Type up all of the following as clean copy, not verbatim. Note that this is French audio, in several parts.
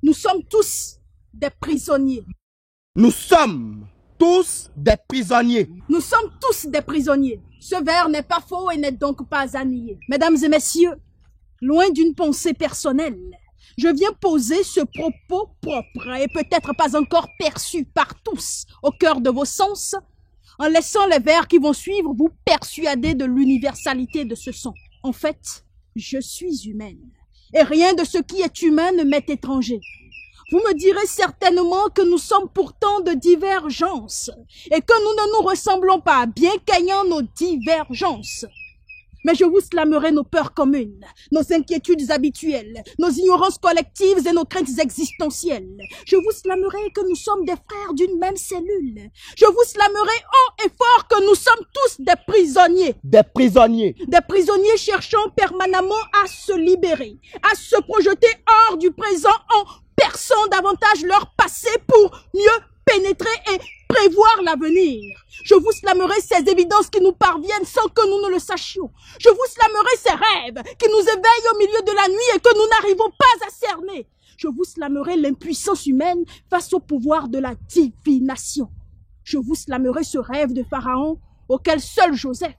Nous sommes tous des prisonniers. Nous sommes tous des prisonniers. Nous sommes tous des prisonniers. Ce vers n'est pas faux et n'est donc pas à nier. Mesdames et messieurs, loin d'une pensée personnelle, je viens poser ce propos propre et peut-être pas encore perçu par tous au cœur de vos sens, en laissant les vers qui vont suivre vous persuader de l'universalité de ce son. En fait, je suis humaine, et rien de ce qui est humain ne m'est étranger. Vous me direz certainement que nous sommes pourtant de divergences, et que nous ne nous ressemblons pas, bien qu'ayant nos divergences. Mais je vous slâmerai nos peurs communes, nos inquiétudes habituelles, nos ignorances collectives et nos craintes existentielles. Je vous slâmerai que nous sommes des frères d'une même cellule. Je vous slâmerai haut et fort que nous sommes tous des prisonniers. Des prisonniers. Des prisonniers cherchant permanemment à se libérer, à se projeter hors du présent en perçant davantage leur passé pour mieux pénétrer et prévoir l'avenir. Je vous slâmerai ces évidences qui nous parviennent sans que nous ne le sachions. Je vous slâmerai ces rêves qui nous éveillent au milieu de la nuit et que nous n'arrivons pas à cerner. Je vous slâmerai l'impuissance humaine face au pouvoir de la divination. Je vous slâmerai ce rêve de Pharaon auquel seul Joseph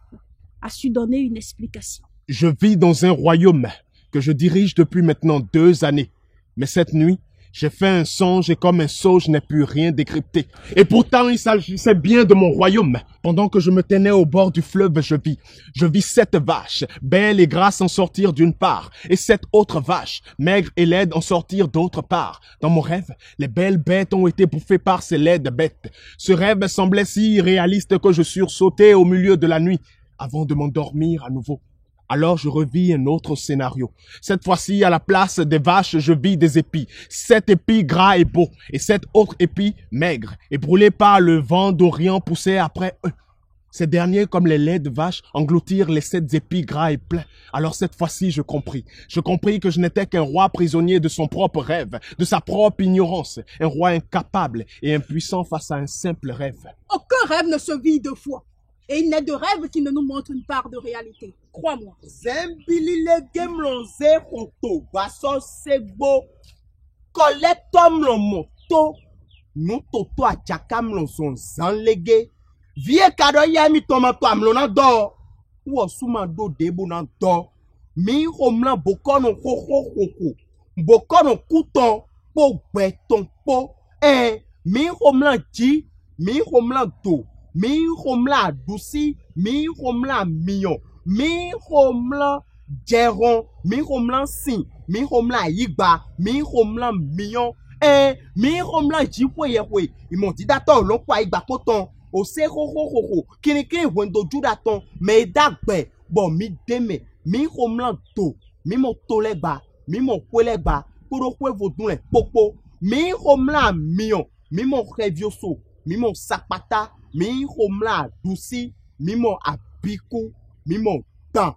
a su donner une explication. Je vis dans un royaume que je dirige depuis maintenant 2 années. Mais cette nuit, j'ai fait un songe et comme un sot, je n'ai pu rien décrypter. Et pourtant, il s'agissait bien de mon royaume. Pendant que je me tenais au bord du fleuve, je vis 7 vaches, belles et grasses en sortir d'une part, et 7 autres vaches, maigres et laides en sortir d'autre part. Dans mon rêve, les belles bêtes ont été bouffées par ces laides bêtes. Ce rêve semblait si irréaliste que je sursautais au milieu de la nuit, avant de m'endormir à nouveau. Alors je revis un autre scénario. Cette fois-ci, à la place des vaches, je vis des épis. 7 épis gras et beaux, et 7 autres épis maigres, et brûlés par le vent d'Orient poussaient après eux. Ces derniers, comme les laits de vaches, engloutirent les 7 épis gras et pleins. Alors cette fois-ci, je compris. Je compris que je n'étais qu'un roi prisonnier de son propre rêve, de sa propre ignorance. Un roi incapable et impuissant face à un simple rêve. Aucun rêve ne se vit 2 fois. Et il n'est de rêve qui ne nous montre une part de réalité. Crois-moi. Zembilile gemlonze hoto baso segbo collectom lo moto no toto achaka mlonson zanlege vie kado yami tomato amlona do wo suma do debo na do mi homla bokono ho bokono kuton po gbeton po mi homla ji mi homla do mi homla adusi mi homla miyon mi homla jeron mi homla sin mi homla yigba mi homla miyon mi homla jipwe imoti dato lo kwa igba poton o se ho kini wendo judaton me dagbe bo mi deme mi homla to mi mo tolegba mi mo kwelegba kuro kwe vodun le popo mi homla miyon mi mo revioso mi mo sapata mi homla dusi mi mo abiku mi mo tan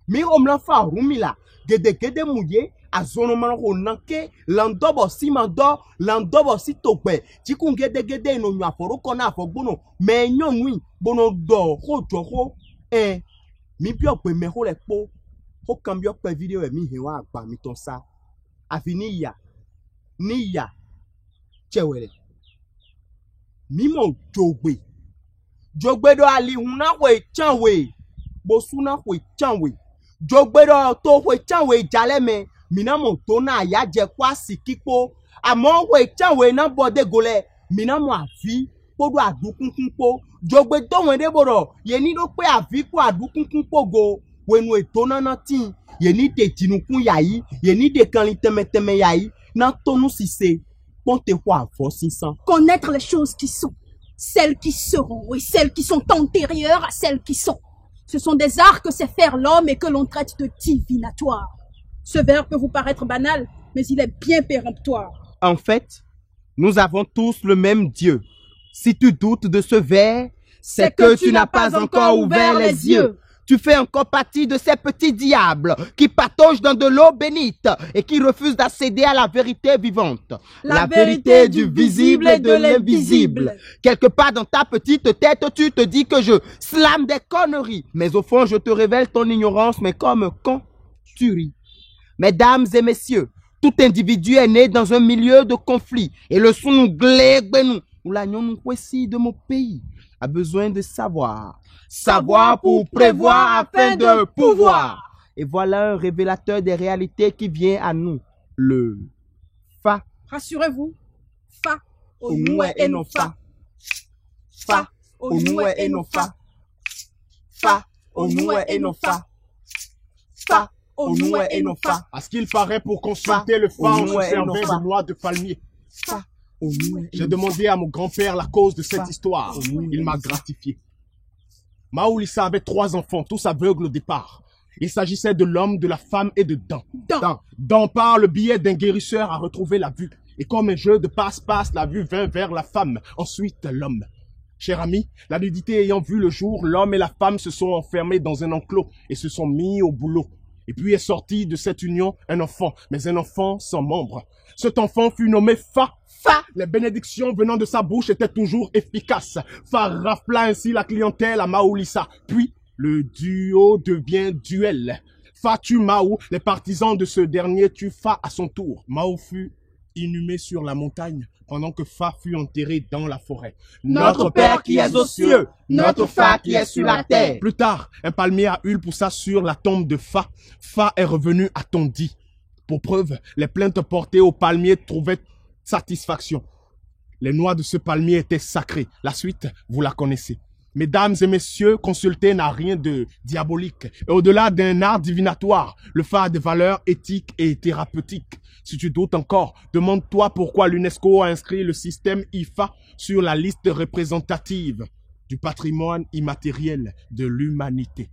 mi homla fa rumila gede muye azono manoko nanke landobo si mando landobo si togbe tikun gede ino nyu aforoko na afogbono me nyonui bono do hojoho mi bi ogbe me ho le po ho kan bi ope video e mi hewa agba mi ton sa afi ni ya chewere mi mo jogbe do ali huna we chanwe bosuna we chanwe jogbe do to we chanwe jaleme minamo to na ya je kwa sikipo amo we chanwe na bode gole minamo afi podo adukunkun po jogbe do won de boro ye ni do pe afi ko adukunkun po go wenu eto na tin ye ni te tinukun yayi ye ni de kan teme yayi na tonu sise ponte kwa fo 600 connaître les choses qui sont, celles qui seront et celles qui sont antérieures à celles qui sont. Ce sont des arts que sait faire l'homme et que l'on traite de divinatoire. Ce vers peut vous paraître banal, mais il est bien péremptoire. En fait, nous avons tous le même Dieu. Si tu doutes de ce vers, c'est que tu n'as pas encore ouvert les yeux. Tu fais encore partie de ces petits diables qui pataugent dans de l'eau bénite et qui refusent d'accéder à la vérité vivante. La vérité du visible et de l'invisible. Quelque part dans ta petite tête, tu te dis que je slame des conneries. Mais au fond, je te révèle ton ignorance, mais comme quand tu ris. Mesdames et messieurs, Tout individu est né dans un milieu de conflit. Et le Sunglé-Benou, ou l'agnon de mon pays, a besoin de savoir. Savoir pour prévoir afin de pouvoir. Et voilà un révélateur des réalités qui vient à nous. Le Fa. Rassurez-vous, Fa, Onoué et non Fa. Fa, Onoué et non Fa. Fa, Onoué et non Fa. Fa, Onoué et non Fa. À ce qu'il paraît, pour consulter le Fa, on se servait de noix de palmier. Fa, J'ai demandé à mon grand-père la cause de cette histoire. Il m'a gratifié. Maoulissa avait 3 enfants, tous aveugles au départ. Il s'agissait de l'homme, de la femme et de Dan. Dan par le biais d'un guérisseur a retrouvé la vue. Et comme un jeu de passe-passe, la vue vint vers la femme, ensuite l'homme. Cher ami, la nudité ayant vu le jour, l'homme et la femme se sont enfermés dans un enclos et se sont mis au boulot. Et puis est sorti de cette union un enfant, mais un enfant sans membre. Cet enfant fut nommé Fa. Fa. Les bénédictions venant de sa bouche étaient toujours efficaces. Fa rafla ainsi la clientèle à Maoulissa. Puis, le duo devient duel. Fa tue Mao, les partisans de ce dernier tuent Fa à son tour. Mao fut inhumé sur la montagne, pendant que Fa fut enterré dans la forêt. Notre Père qui es aux cieux, notre Fa qui est sur la terre. Plus tard, un palmier à huile poussa sur la tombe de Fa. Fa est revenu à Tondi. Pour preuve, les plaintes portées au palmier trouvaient satisfaction. Les noix de ce palmier étaient sacrées. La suite, vous la connaissez. Mesdames et messieurs, consulter n'a rien de diabolique. Et au-delà d'un art divinatoire, le Fa a des valeurs éthiques et thérapeutiques. Si tu doutes encore, demande-toi pourquoi l'UNESCO a inscrit le système IFA sur la liste représentative du patrimoine immatériel de l'humanité.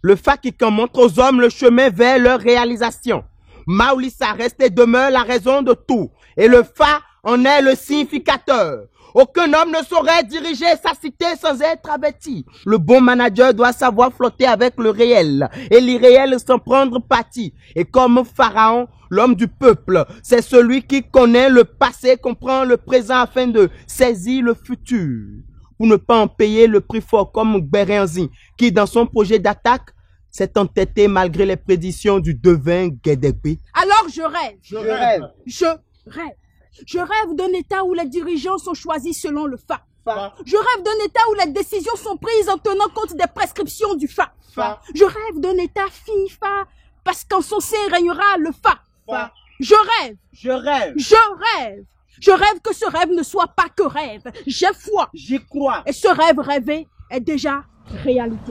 Le Fa qui montre aux hommes le chemin vers leur réalisation. Maoulissa reste et demeure la raison de tout. Et le Fa en est le significateur. Aucun homme ne saurait diriger sa cité sans être averti. Le bon manager doit savoir flotter avec le réel et l'irréel sans prendre parti. Et comme Pharaon, l'homme du peuple, c'est celui qui connaît le passé, comprend le présent afin de saisir le futur. Pour ne pas en payer le prix fort comme Bérénzi, qui dans son projet d'attaque s'est entêté malgré les prédictions du devin Guédégbé. Alors je rêve. Je rêve. Je rêve. Je rêve d'un État où les dirigeants sont choisis selon le Fa. Je rêve d'un État où les décisions sont prises en tenant compte des prescriptions du Fa. Je rêve d'un État FIFA, parce qu'en son sein régnera le Fa. Je rêve. Je rêve. Je rêve. Je rêve que ce rêve ne soit pas que rêve. J'ai foi. J'y crois. Et ce rêve rêvé est déjà réalité.